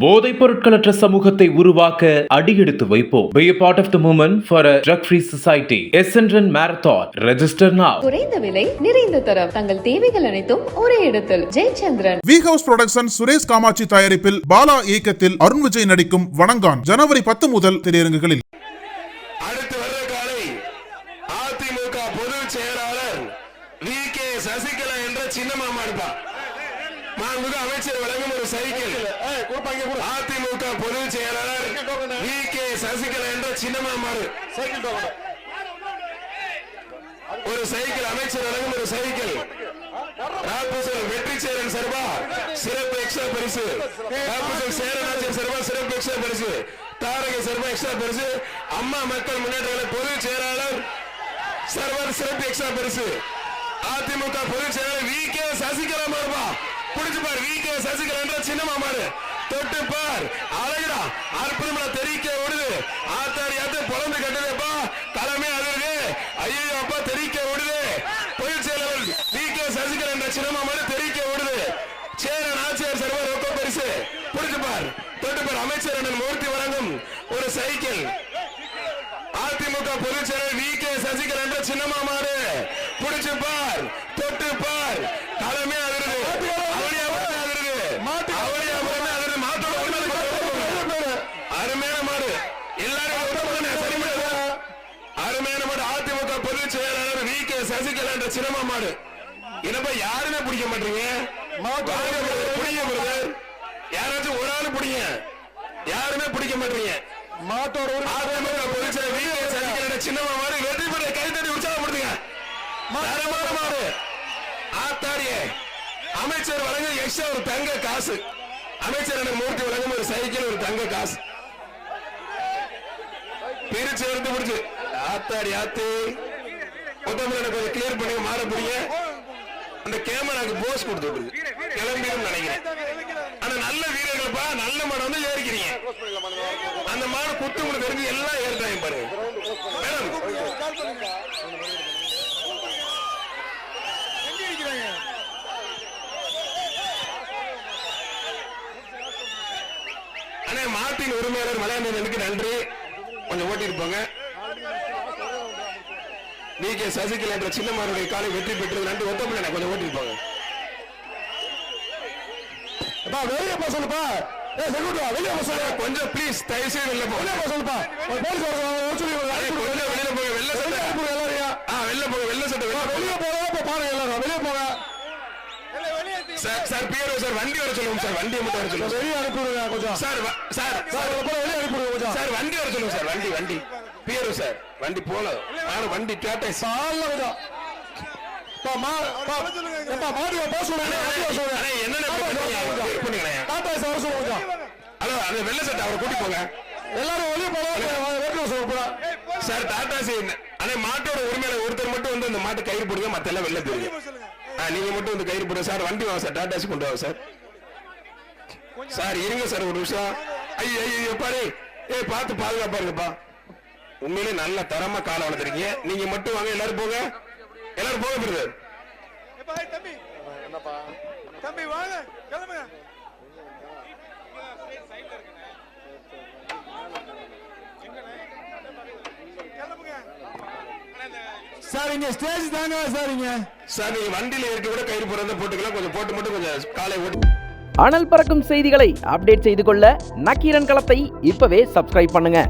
போதைப் பொருட்களற்ற சமூகத்தை உருவாக்க அடியெடுத்து வைப்போம். Be a part of the movement for a drug-free society. Essendon Marathon. Register now. குறைந்த விலை, நிறைந்த தரம். தங்கள் தேவைகள் அனைத்தும் ஒரே இடத்தில். Jayachandran. V House Production Suresh Kamatchi தயாரிப்பில் பாலா இயக்கத்தில் அருண் விஜய் நடிக்கும் வணங்கான் ஜனவரி 10 முதல் திரையரங்குகளில். அடுத்து வர்ற காலை அதிமுக பொதுச் செயலாளர் வி.கே. சசிகலா என்ற சின்னமாமா இருப்பார். மாண்புமிகு அமைச்சர் வழங்கும் ஒரு சைக்கிள். அதிமுக பொதுச் செயலாளர் வி.கே. சசிகலா என்ற சின்னமாமா ஒரு சைக்கிள். அமைச்சர் வழங்கும் ஒரு சைக்கிள். வெற்றி சேரன் சர்வா சிறப்பு எக்ஸ்ட்ரா பரிசு. சேரநாதன் சர்வா சிறப்பு எக்ஸ்ட்ரா பரிசு. தாரக சர்வா எக்ஸ்ட்ரா பரிசு. அம்மா மக்கள் முன்னேற்ற பொதுச் செயலாளர் சர்வர் சிறப்பு எக்ஸ்ட்ரா பரிசு. அதிமுக பொதுச் செயலாளர் வி.கே. சசிகலா மாறுபா. புடிச்சு பாரு, வி.கே. சசிகலா என்ற சின்னமா மாறு. தொட்டு பார், அழகுடா, அற்புதமா தெரிக்க ஓடுது. ஆத்தாடி ஆத்து பொழந்து கட்டுதேப்பா, தலைமை அதிர்வு. ஐயோ அப்பா தெரிக்க ஓடுது. பொதுச் செயலாளர் வி.கே. சசிகலா என்ற சின்னமா மாறு தெரிக்க ஓடுது. சேரன் ஆட்சியர் சர்வர் ரொக்க பரிசு. புடிச்சு பார், தொட்டு பார். அமைச்சர் அண்ணன் மூர்த்தி வழங்கும் ஒரு சைக்கிள். அதிமுக பொதுச் செயலாளர் வி.கே. சசிகலா என்ற சின்னமா மாறு. புடிச்சு பார், தொட்டு பார், தலைமை அதிர்வு. அருமையான மாடு. அருமையான மாடு. அதிமுக பொதுச் செயலாளர் வி.கே. சசிகலா என்ற சின்னமா மாடு. என்னப்பா யாருமே பிடிக்க மாட்டீங்க? யாராச்சும் ஒரு ஆளு பிடிங்க. யாருமே பிடிக்க மாட்டீங்க. அதிமுக பொதுச் செயலாளர் வி.கே. சசிகலா என்ற சின்னமா மாடு. வெற்றி பெற கைத்தட்டி உற்சாகப்படுத்துங்க. தரமான மாடு. ஆத்தாடியே. அமைச்சர் வழங்க எக்ஸ்ட்ரா ஒரு தங்க காசு. அமைச்சர் மூர்த்தி வழங்கும் ஒரு சைக்கிள், ஒரு தங்க காசு. பிரிச்சு எடுத்து பிடிச்சு ஆத்தாடி ஆத்து கொஞ்சம் கிளியர் பண்ணி மாற புரிய அந்த கேமராக்கு போஸ் கொடுத்து கிளம்பிடும் நினைக்கிறேன். ஆனா நல்ல வீரர்களப்பா, நல்ல மாடு வந்து ஏறிக்கிறீங்க. அந்த மாடு குத்து முடி தெரிஞ்சு எல்லாம் ஏறிட்டாங்க பாருங்க. அண்ணே மாட்டின் உரிமையாளர் மலையாளனுக்கு நன்றி. கொஞ்சம் ஓட்டிருப்பாங்க. வி.கே. சசிகலா என்ற சின்னமாருடைய காலை வெற்றி பெற்றது நன்றி. ஒத்தமில்ல கொஞ்சம் ஓட்டிருப்பாங்க. வெளியே போ சொல்லுப்பா. கொஞ்சம் பிளீஸ் தயவு செய்து வெளில போ. சொல்லுப்பா. கொஞ்சம் வெளியில போங்க. வெள்ள சட்டை வெளில போங்க. வெள்ள சட்டை வெளியே போக பாருங்க. எல்லாரும் வெளியே போங்க. சார் பியரோ சார் வண்டி வர சொல்லுங்க சார். வண்டியை மட்டும் வர சொல்லுங்க. வெளியே அனுப்பிடுங்க கொஞ்சம். சார் வெளியே அனுப்பிடுங்க கொஞ்சம். சார் வண்டி வர சொல்லுங்க சார். வண்டி பியரோ சார் வண்டி போல. நானும் வண்டி கேட்டேன் சால்ல கொஞ்சம். வெள்ள சட்டை அவரை கூட்டி போங்க. எல்லாரும் வெளியே போங்க சார். டாடா அண்ணே மாட்டோட உரிமையாளர் ஒருத்தர் மட்டும் வந்து அந்த மாட்டு கயிறு போடுங்க. மத்த எல்லாம் வெளில போடுங்க. நீங்க மட்டும் வந்து கயிறு போடுங்க சார். வண்டி வாங்க சார். டாடாசி கொண்டு வாங்க சார். சார் இருங்க சார் ஒரு நிமிஷம். ஐயோ பாரு. பார்த்து பாதுகாப்பா இருங்கப்பா. உண்மையிலே நல்ல தரமா காலை வளர்த்துறீங்க. நீங்க மட்டும் வாங்க. எல்லாரும் போங்க. எல்லாரும் போக பிரதர். தம்பி வாங்க கிளம்புங்க. சார் இங்க ஸ்டேஜ் தாங்க சார். இங்க சார் நீங்க வண்டியில இருக்க கூட கயிறு போறத போட்டுக்கலாம். கொஞ்சம் போட்டு மட்டும் கொஞ்சம் காலை ஓட்டு. அனல் பறக்கும் செய்திகளை அப்டேட் செய்து கொள்ள நக்கீரன் களத்தை இப்பவே சப்ஸ்கிரைப் பண்ணுங்க.